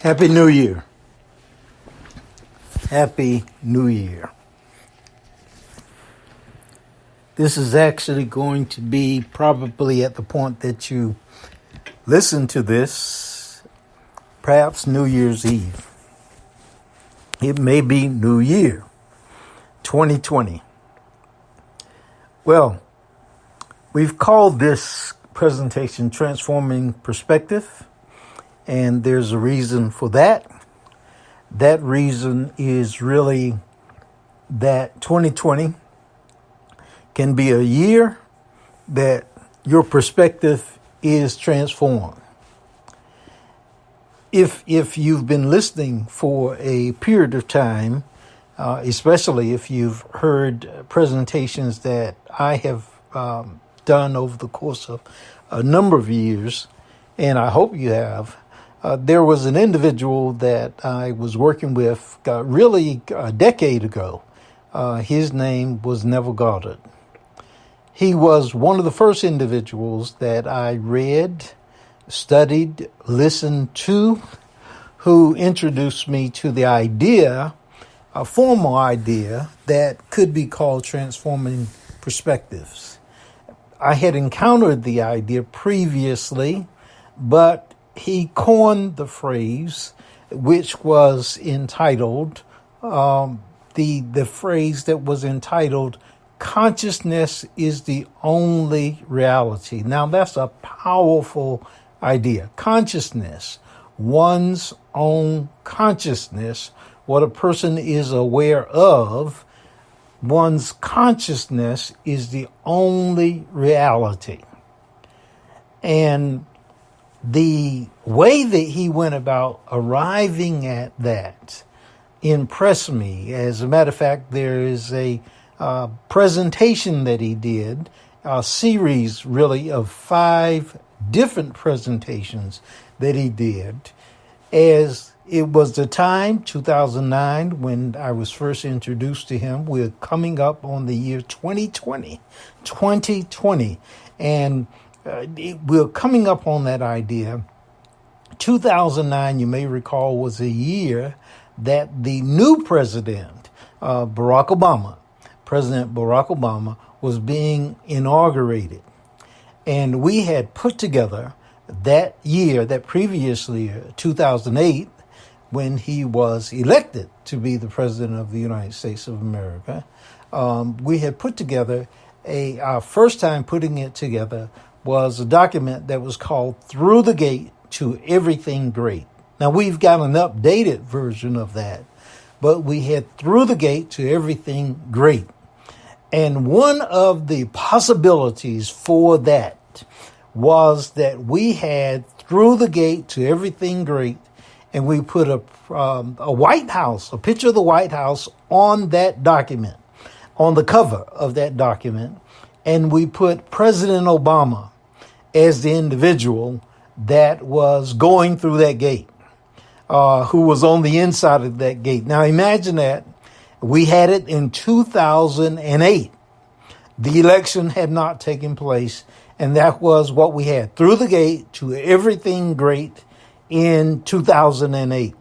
Happy New Year. Happy New Year. This is actually going to be probably at the point that you listen to this, perhaps New Year's Eve. It may be New Year, 2020. Well, we've called this presentation Transforming Perspective, and there's a reason for that. That reason is really that 2020 can be a year that your perspective is transformed. If you've been listening for a period of time, especially if you've heard presentations that I have done over the course of a number of years, and I hope you have, there was an individual that I was working with really a decade ago. His name was Neville Goddard. He was one of the first individuals that I read, studied, listened to, who introduced me to the idea, a formal idea, that could be called transforming perspectives. I had encountered the idea previously, but he coined the phrase, which was entitled, the phrase that was entitled, consciousness is the only reality. Now, that's a powerful idea. Consciousness, one's own consciousness, what a person is aware of, one's consciousness is the only reality. And the way that he went about arriving at that impressed me. As a matter of fact, there is a presentation that he did, a series really of 5 different presentations that he did. As it was the time, 2009, when I was first introduced to him. We're coming up on the year 2020, and we're coming up on that idea. 2009, you may recall, was a year that the new president, President Barack Obama, was being inaugurated. And we had put together that year, that previous year, 2008, when he was elected to be the president of the United States of America. We had put together our first time putting it together was a document that was called Through the Gate to Everything Great. Now, we've got an updated version of that, but we had Through the Gate to Everything Great. And one of the possibilities for that was that we had Through the Gate to Everything Great, and we put a White House, a picture of the White House on that document, on the cover of that document, and we put President Obama as the individual that was going through that gate, who was on the inside of that gate. Now imagine that. We had it in 2008. The election had not taken place, and that was what we had. Through the Gate to Everything Great in 2008.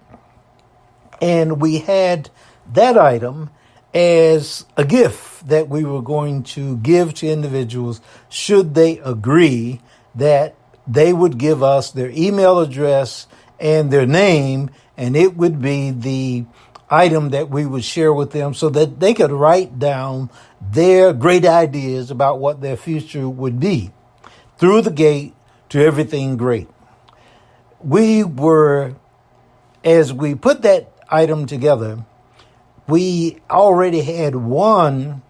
And we had that item as a gift that we were going to give to individuals should they agree that they would give us their email address and their name, and it would be the item that we would share with them so that they could write down their great ideas about what their future would be. Through the Gate to Everything Great. We were, as we put that item together, we already had one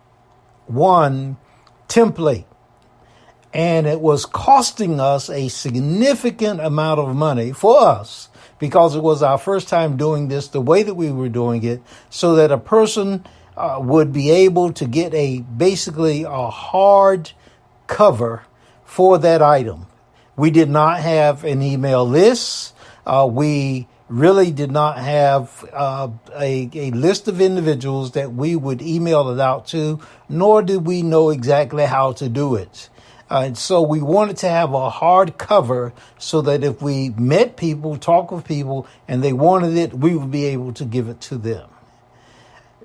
template, and it was costing us a significant amount of money for us because it was our first time doing this the way that we were doing it, so that a person would be able to get basically a hard cover for that item. We did not have an email list. We really did not have a list of individuals that we would email it out to, nor did we know exactly how to do it. And so we wanted to have a hard cover so that if we met people, talked with people, and they wanted it, we would be able to give it to them.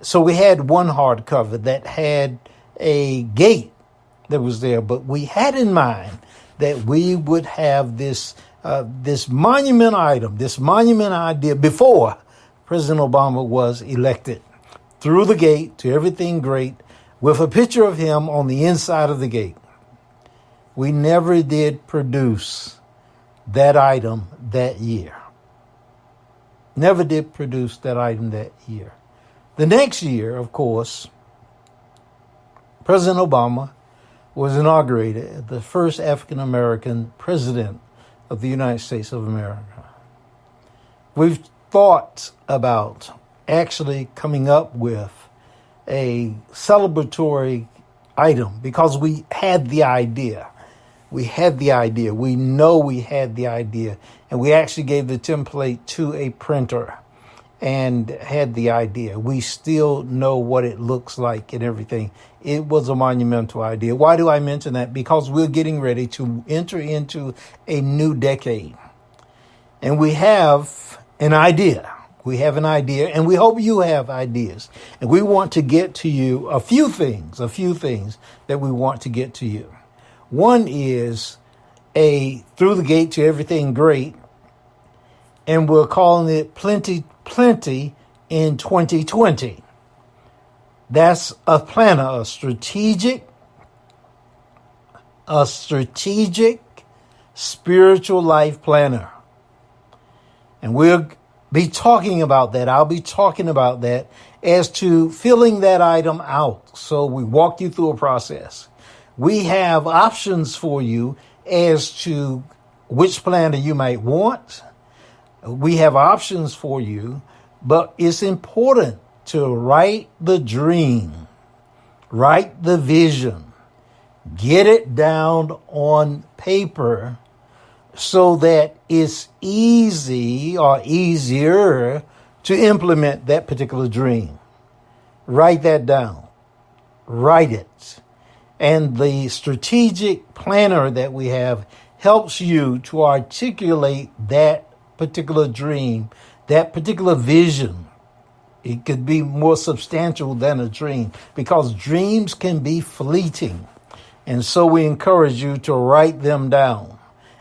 So we had one hardcover that had a gate that was there, but we had in mind that we would have this monument item, this monument idea before President Obama was elected. Through the gate to everything great, with a picture of him on the inside of the gate. We never did produce that item that year. Never did produce that item that year. The next year, of course, President Obama was inaugurated as the first African-American president of the United States of America. We've thought about actually coming up with a celebratory item because we had the idea. We had the idea. We know we had the idea. And we actually gave the template to a printer and had the idea. We still know what it looks like and everything. It was a monumental idea. Why do I mention that? Because we're getting ready to enter into a new decade. And we have an idea. We have an idea, and we hope you have ideas. And we want to get to you a few things that we want to get to you. One is through the gate to everything great, and we're calling it Plenty in 2020. That's a planner, a strategic spiritual life planner. And we'll be talking about that. I'll be talking about that as to filling that item out. So we walk you through a process. We have options for you as to which planner you might want. We have options for you, but it's important to write the dream, write the vision, get it down on paper so that it's easy or easier to implement that particular dream. Write that down. Write it. And the strategic planner that we have helps you to articulate that particular dream, that particular vision. It could be more substantial than a dream because dreams can be fleeting. And so we encourage you to write them down.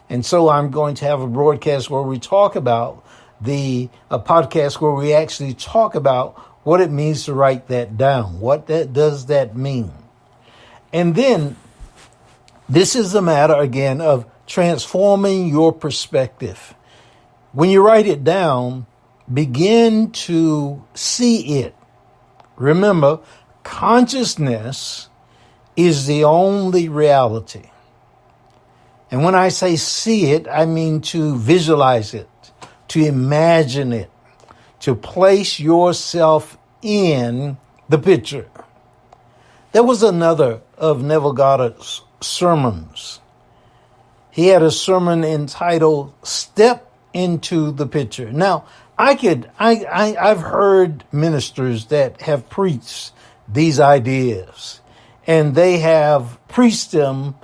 And so I'm going to have a broadcast where we talk about a podcast where we actually talk about what it means to write that down. Does that mean? And then this is a matter, again, of transforming your perspective. When you write it down, begin to see it. Remember, consciousness is the only reality. And when I say see it, I mean to visualize it, to imagine it, to place yourself in the picture. There was another of Neville Goddard's sermons. He had a sermon entitled Step into the Picture. Now, I've heard ministers that have preached these ideas, and they have preached them,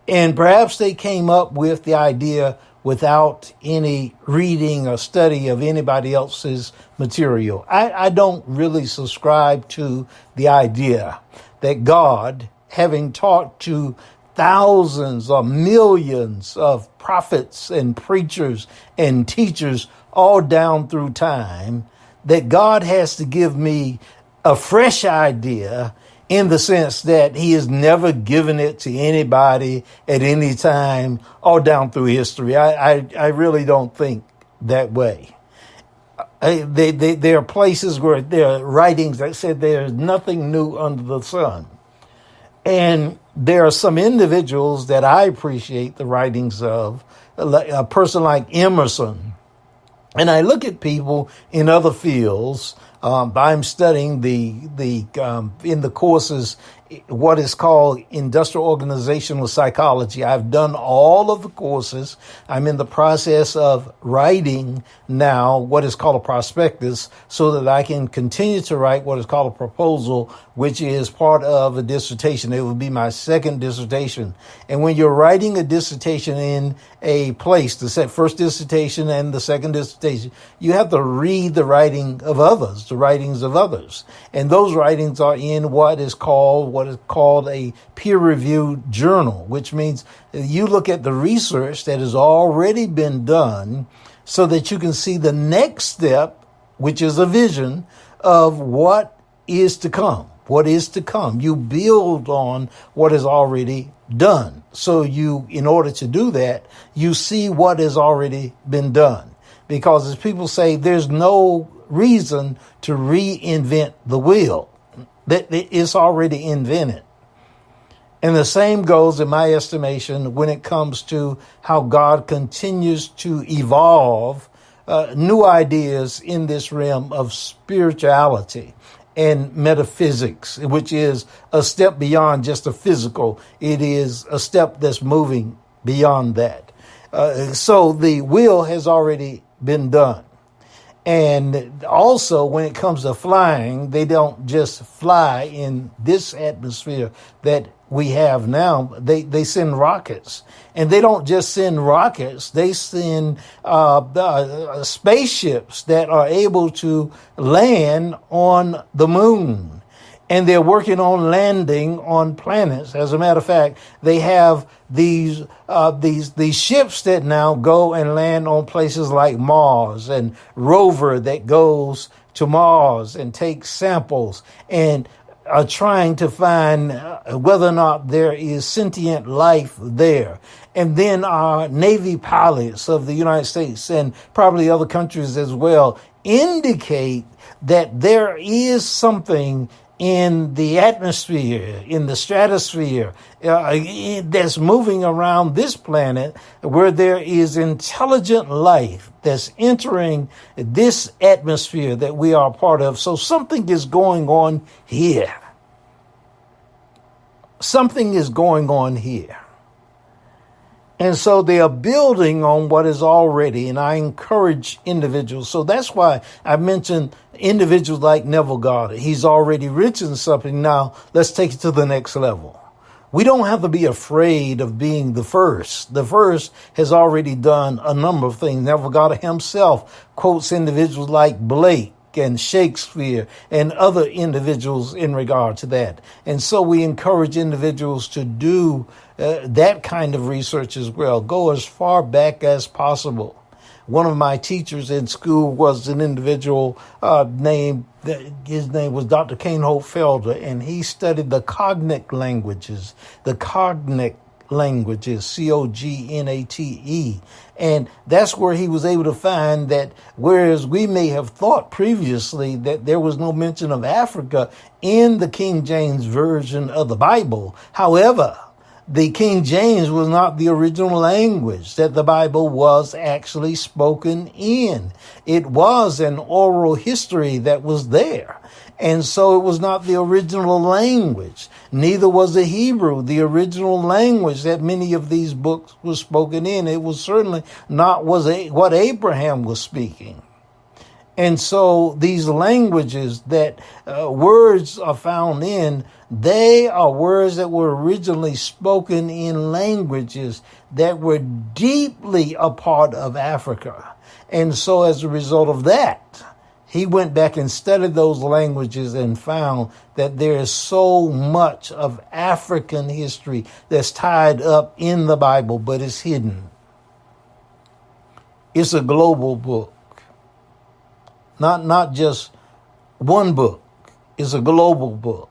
and perhaps they came up with the idea without any reading or study of anybody else's material. I don't really subscribe to the idea that God, having taught to thousands or millions of prophets and preachers and teachers all down through time, that God has to give me a fresh idea in the sense that he has never given it to anybody at any time all down through history. I really don't think that way. There are places where there are writings that said there's nothing new under the sun. And there are some individuals that I appreciate the writings of, a person like Emerson. And I look at people in other fields I'm studying in the courses what is called industrial organizational psychology. I've done all of the courses. I'm in the process of writing now what is called a prospectus so that I can continue to write what is called a proposal, which is part of a dissertation. It will be my second dissertation. And when you're writing a dissertation in a place, the first dissertation and the second dissertation, you have to read the writings of others. And those writings are in what is called a peer-reviewed journal, which means you look at the research that has already been done so that you can see the next step, which is a vision of what is to come. What is to come. You build on what is already done. So in order to do that, you see what has already been done. Because as people say, there's no reason to reinvent the wheel. That it's already invented. And the same goes, in my estimation, when it comes to how God continues to evolve new ideas in this realm of spirituality and metaphysics, which is a step beyond just the physical. It is a step that's moving beyond that. So the will has already been done. And also, when it comes to flying, they don't just fly in this atmosphere that we have now. They send rockets. And they don't just send rockets. They send spaceships that are able to land on the moon. And they're working on landing on planets. As a matter of fact, they have these ships that now go and land on places like Mars, and rover that goes to Mars and takes samples and are trying to find whether or not there is sentient life there. And then our Navy pilots of the United States and probably other countries as well indicate that there is something in the atmosphere, in the stratosphere, that's moving around this planet where there is intelligent life that's entering this atmosphere that we are a part of. So something is going on here. Something is going on here. And so they are building on what is already, and I encourage individuals. So that's why I mentioned individuals like Neville Goddard. He's already written something. Now let's take it to the next level. We don't have to be afraid of being the first. The first has already done a number of things. Neville Goddard himself quotes individuals like Blake and Shakespeare and other individuals in regard to that. And so we encourage individuals to do that kind of research as well. Go as far back as possible. One of my teachers in school was an individual his name was Dr. Kane Hope Felder, and he studied the Cognic languages, Cognate, C-O-G-N-A-T-E. And that's where he was able to find that whereas we may have thought previously that there was no mention of Africa in the King James Version of the Bible, however, the King James was not the original language that the Bible was actually spoken in. It was an oral history that was there. And so it was not the original language. Neither was the Hebrew, the original language that many of these books were spoken in. It was certainly not what Abraham was speaking. And so these languages that words are found in, they are words that were originally spoken in languages that were deeply a part of Africa. And so as a result of that, he went back and studied those languages and found that there is so much of African history that's tied up in the Bible, but it's hidden. It's a global book. Not just one book. It's a global book.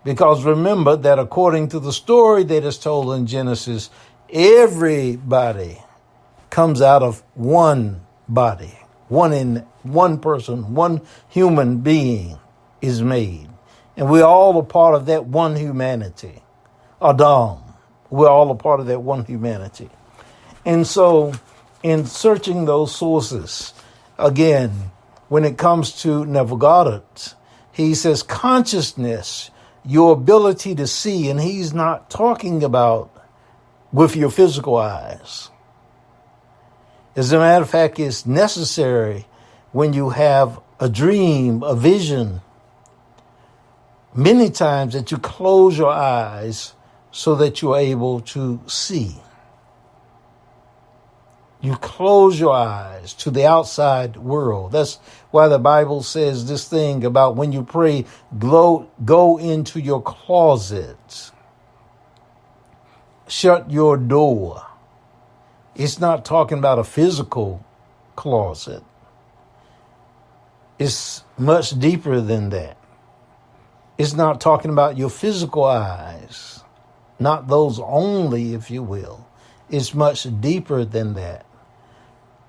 Because remember that according to the story that is told in Genesis, everybody comes out of one body. One person, one human being is made. And we're all a part of that one humanity. Adam. We're all a part of that one humanity. And so in searching those sources, again, when it comes to Navigata, he says consciousness, your ability to see, and he's not talking about with your physical eyes. As a matter of fact, it's necessary when you have a dream, a vision, many times that you close your eyes so that you're able to see. You close your eyes to the outside world. That's why the Bible says this thing about when you pray, go into your closet, shut your door. It's not talking about a physical closet. It's much deeper than that. It's not talking about your physical eyes, not those only, if you will. It's much deeper than that.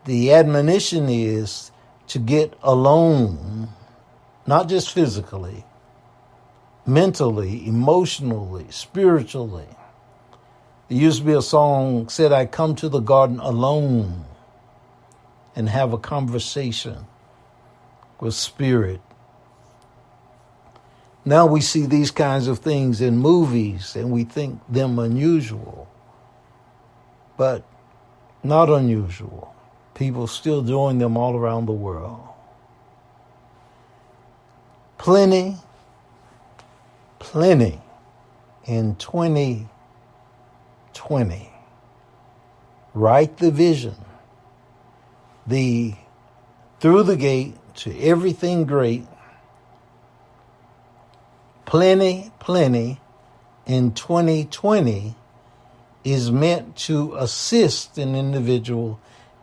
The admonition is to get alone, not just physically, mentally, emotionally, spiritually. There used to be a song said, I come to the garden alone and have a conversation with spirit. Now we see these kinds of things in movies and we think them unusual, but not unusual. People still doing them all around the world. Plenty in 2020. Write the vision. Through the gate to everything great. Plenty in 2020 is meant to assist an individual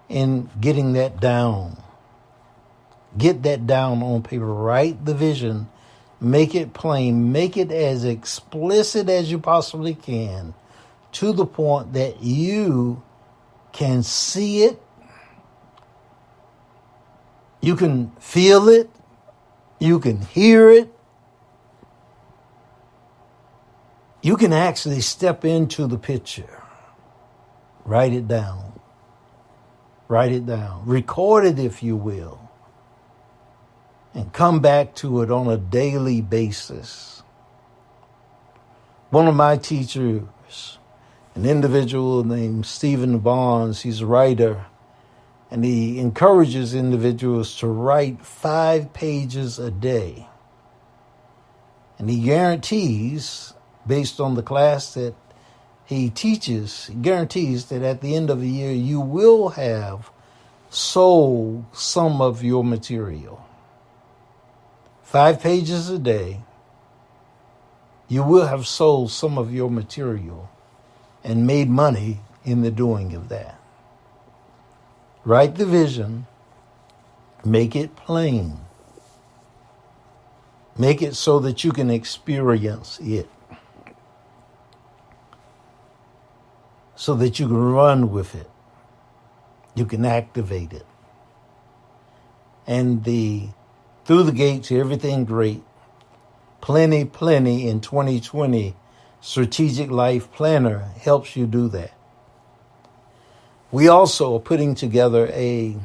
in getting that down. Get that down on paper. Write the vision. Make it plain. Make it as explicit as you possibly can, to the point that you can see it, you can feel it, you can hear it, you can actually step into the picture. Write it down. Write it down. Record it, if you will, and come back to it on a daily basis. One of my teachers, an individual named Stephen Barnes, he's a writer, and he encourages individuals to write 5 pages a day. And he guarantees, based on the class that he teaches, he guarantees that at the end of the year, you will have sold some of your material. 5 pages a day, you will have sold some of your material and made money in the doing of that. Write the vision, make it plain. Make it so that you can experience it. So that you can run with it. You can activate it. And through the gate to everything great, plenty in 2020 Strategic Life Planner helps you do that. We also are putting together a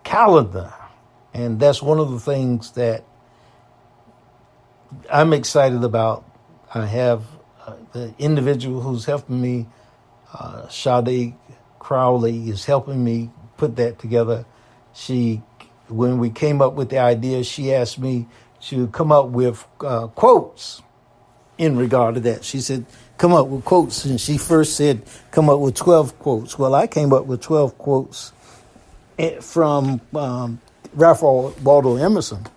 calendar, and that's one of the things that I'm excited about. I have the individual who's helping me, Sade Crowley, is helping me put that together. When we came up with the idea, she asked me to come up with quotes in regard to that. She said, come up with quotes. And she first said, come up with 12 quotes. Well, I came up with 12 quotes from Ralph Waldo Emerson.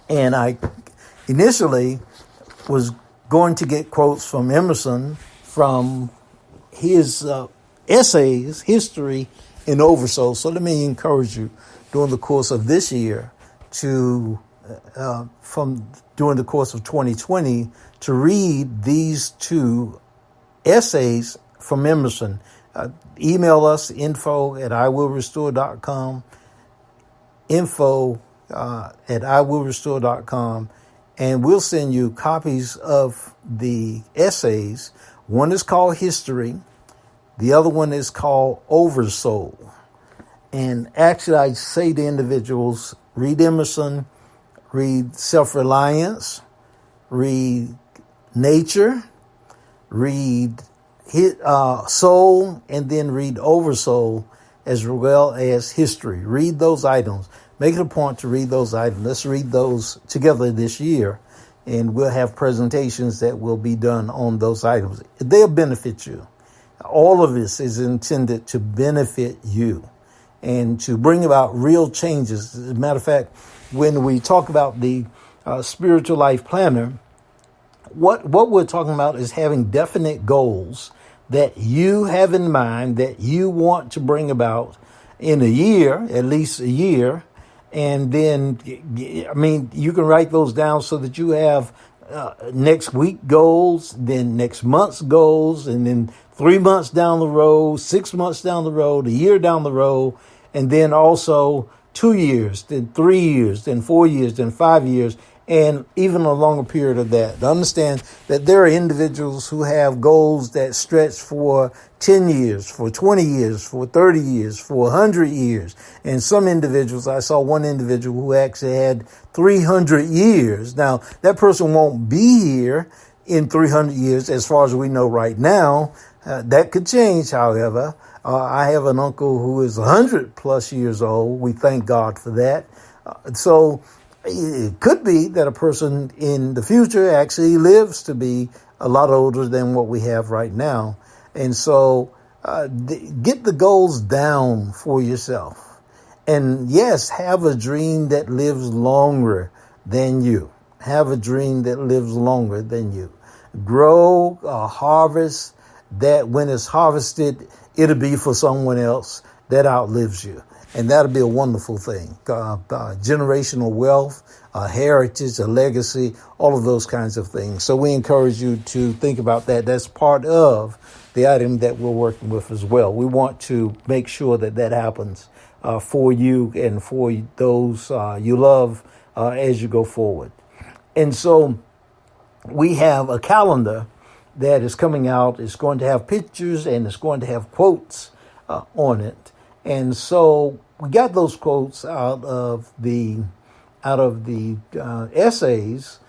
And I initially was going to get quotes from Emerson from his essays, History and Oversoul. So let me encourage you during the course of this year during the course of 2020, to read these 2 essays from Emerson. Email us, info@iwillrestore.com, info@iwillrestore.com, and we'll send you copies of the essays. One is called History. The other one is called Oversoul. And actually, I say to individuals, read Emerson, read Self-Reliance, read Nature, read Soul, and then read Oversoul, as well as History. Read those items. Make it a point to read those items. Let's read those together this year, and we'll have presentations that will be done on those items. They'll benefit you. All of this is intended to benefit you and to bring about real changes. As a matter of fact, when we talk about the spiritual life planner, what we're talking about is having definite goals that you have in mind that you want to bring about in a year, at least a year. And then, you can write those down so that you have next week goals, then next month's goals, and then 3 months down the road, 6 months down the road, a year down the road, and then also 2 years, then 3 years, then 4 years, then 5 years, and even a longer period of that. To understand that there are individuals who have goals that stretch for 10 years, for 20 years, for 30 years, for 100 years. And some individuals, I saw one individual who actually had 300 years. Now, that person won't be here in 300 years as far as we know right now. That could change, however. I have an uncle who is 100 plus years old. We thank God for that. So it could be that a person in the future actually lives to be a lot older than what we have right now. And so get the goals down for yourself. And yes, have a dream that lives longer than you. Have a dream that lives longer than you. Grow a harvest that when it's harvested, it'll be for someone else that outlives you. And that'll be a wonderful thing. Generational wealth, a heritage, a legacy, all of those kinds of things. So we encourage you to think about that. That's part of the item that we're working with as well. We want to make sure that that happens for you and for those you love as you go forward. And so we have a calendar that is coming out. It's going to have pictures and it's going to have quotes on it. And so we got those quotes out of the essays,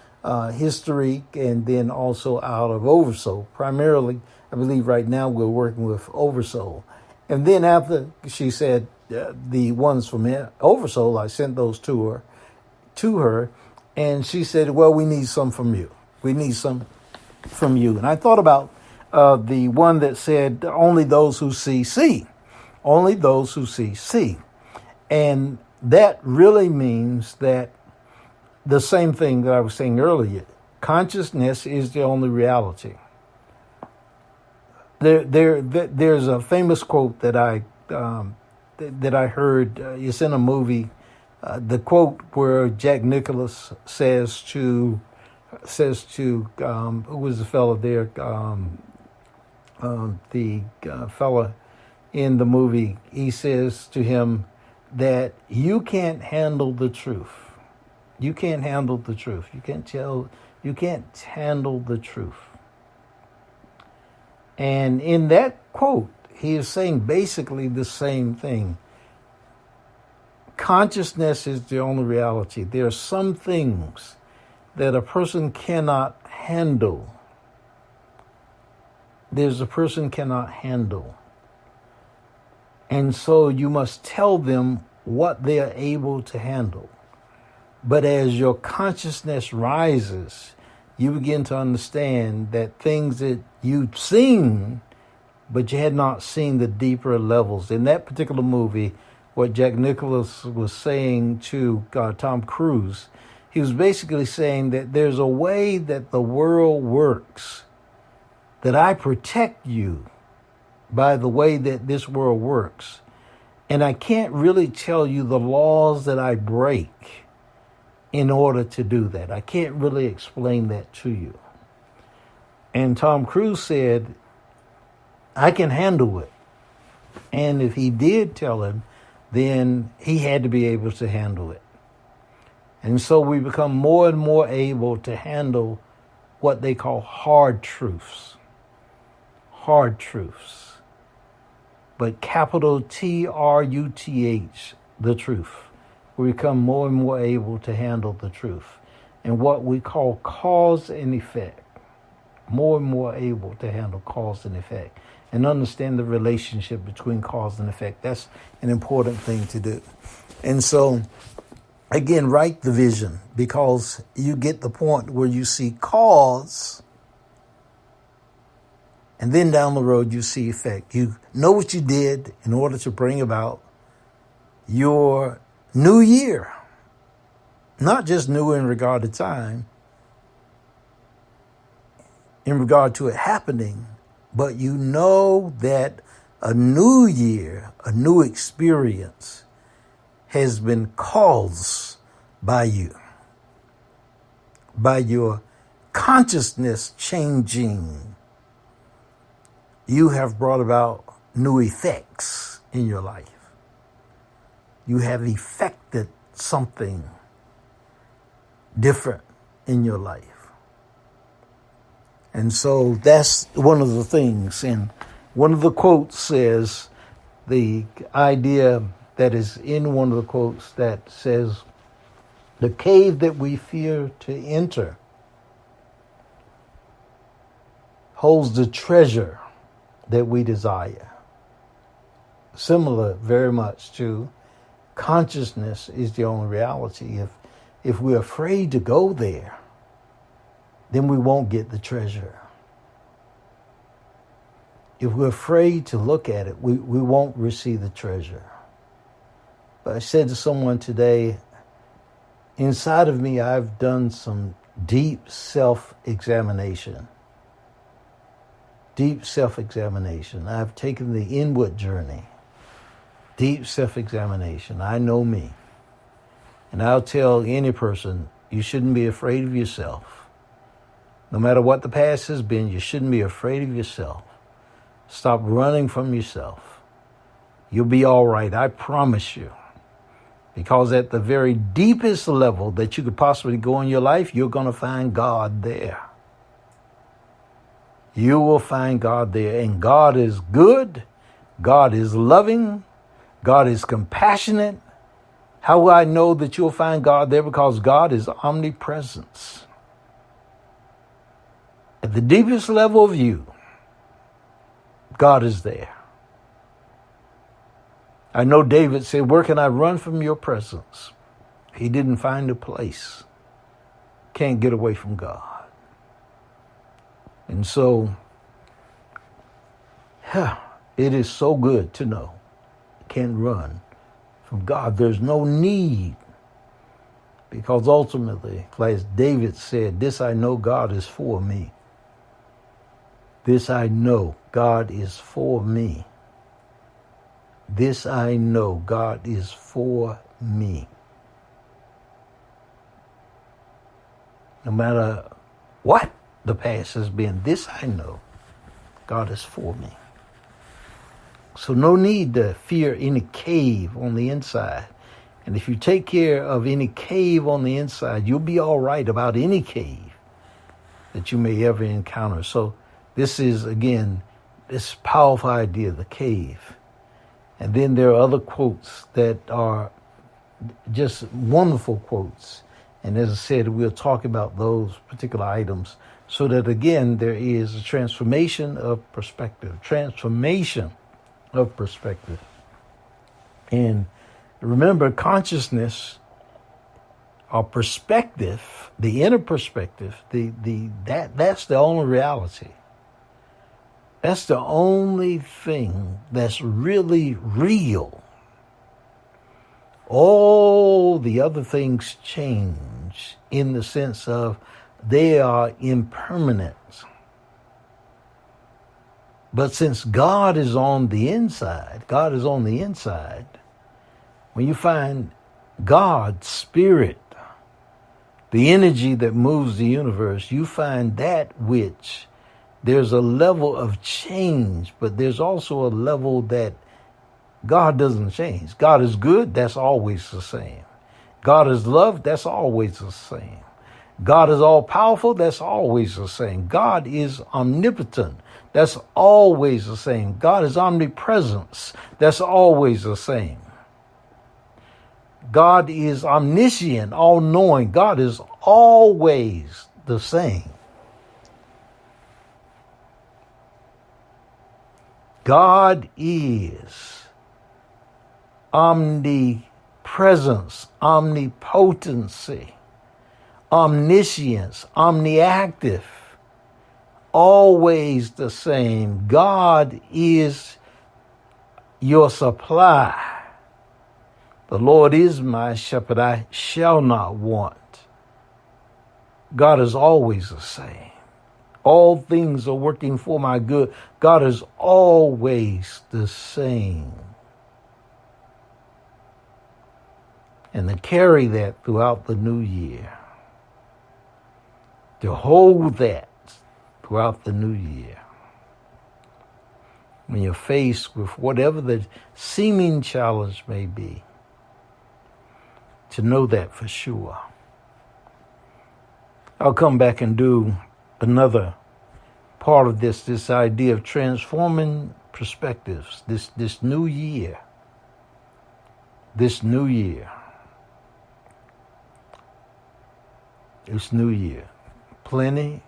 history, and then also out of Oversoul. Primarily, I believe right now we're working with Oversoul. And then after she said the ones from Oversoul, I sent those to her, and she said, well, we need some from you. We need some from you. And I thought about the one that said, only those who see. Only those who see. And that really means that the same thing that I was saying earlier, consciousness is the only reality. There's a famous quote that I heard. It's in a movie. The quote where Jack Nicklaus says to who was the fellow there? The fella in the movie. He says to him that you can't handle the truth. You can't handle the truth. You can't handle the truth. And in that quote, he is saying basically the same thing. Consciousness is the only reality. There are some things that a person cannot handle. A person cannot handle. And so you must tell them what they are able to handle. But as your consciousness rises, you begin to understand that things that you've seen, but you had not seen the deeper levels. In that particular movie, what Jack Nicklaus was saying to Tom Cruise, he was basically saying that there's a way that the world works, that I protect you by the way that this world works. And I can't really tell you the laws that I break in order to do that. I can't really explain that to you. And Tom Cruise said, I can handle it. And if he did tell him, then he had to be able to handle it. And so we become more and more able to handle what they call hard truths. Hard truths. but capital TRUTH, the truth. We become more and more able to handle the truth. And what we call cause and effect, more and more able to handle cause and effect and understand the relationship between cause and effect. That's an important thing to do. And so, again, write the vision, because you get the point where you see cause and then down the road you see effect. You know what you did in order to bring about your new year. Not just new in regard to time, in regard to it happening, but you know that a new year, a new experience has been caused by you, by your consciousness changing. You have brought about new effects in your life. You have effected something different in your life. And so that's one of the things. And one of the quotes says, the idea that is in one of the quotes that says, the cave that we fear to enter holds the treasure that we desire. Similar very much to consciousness is the only reality. If we're afraid to go there, then we won't get the treasure. If we're afraid to look at it, we won't receive the treasure. But I said to someone today, inside of me, I've done some deep self-examination. Deep self-examination. I've taken the inward journey. Deep self-examination. I know me. And I'll tell any person, you shouldn't be afraid of yourself. No matter what the past has been, you shouldn't be afraid of yourself. Stop running from yourself. You'll be all right, I promise you. Because at the very deepest level that you could possibly go in your life, you're going to find God there. You will find God there. And God is good. God is loving. God is compassionate. How will I know that you'll find God there? Because God is omnipresence. At the deepest level of you, God is there. I know David said, where can I run from your presence? He didn't find a place. Can't get away from God. And so, it is so good to know you can't run from God. There's no need. Because ultimately, as David said, this I know God is for me. This I know God is for me. This I know God is for me. No matter what the past has been, this I know God is for me. So no need to fear any cave on the inside. And if you take care of any cave on the inside, you'll be all right about any cave that you may ever encounter. So this is, again, this powerful idea, the cave. And then there are other quotes that are just wonderful quotes. And as I said, we'll talk about those particular items so that, again, there is a transformation of perspective. Transformation of perspective. And remember, consciousness or perspective, the inner perspective, that's the only reality. That's the only thing that's really real. All the other things change in the sense of they are impermanent. But since God is on the inside, when you find God's Spirit, the energy that moves the universe, you find that which there's a level of change, but there's also a level that God doesn't change. God is good, that's always the same. God is love, that's always the same. God is all powerful, that's always the same. God is omnipotent. That's always the same. God is omnipresence. That's always the same. God is omniscient, all-knowing. God is always the same. God is omnipresence, omnipotency, omniscience, omniactive, always the same. God is your supply. The Lord is my shepherd, I shall not want. God is always the same. All things are working for my good. God is always the same. And to carry that throughout the new year, to hold that throughout the new year, when you're faced with whatever the seeming challenge may be, to know that for sure. I'll come back and do another part of this idea of transforming perspectives, this new year. This new year. Plenty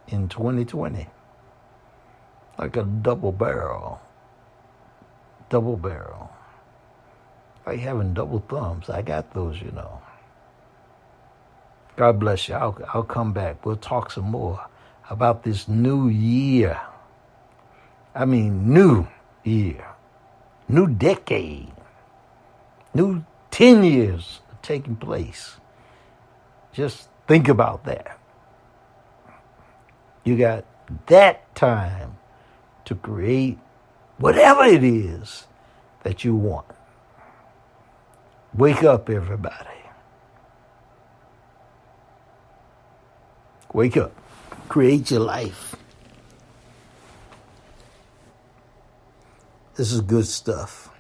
in 2020. Like a double barrel. Like having double thumbs. I got those, God bless you. I'll come back. We'll talk some more about this new year. I mean, new year. New decade. New 10 years taking place. Just think about that. You got that time to create whatever it is that you want. Wake up, everybody. Wake up. Create your life. This is good stuff.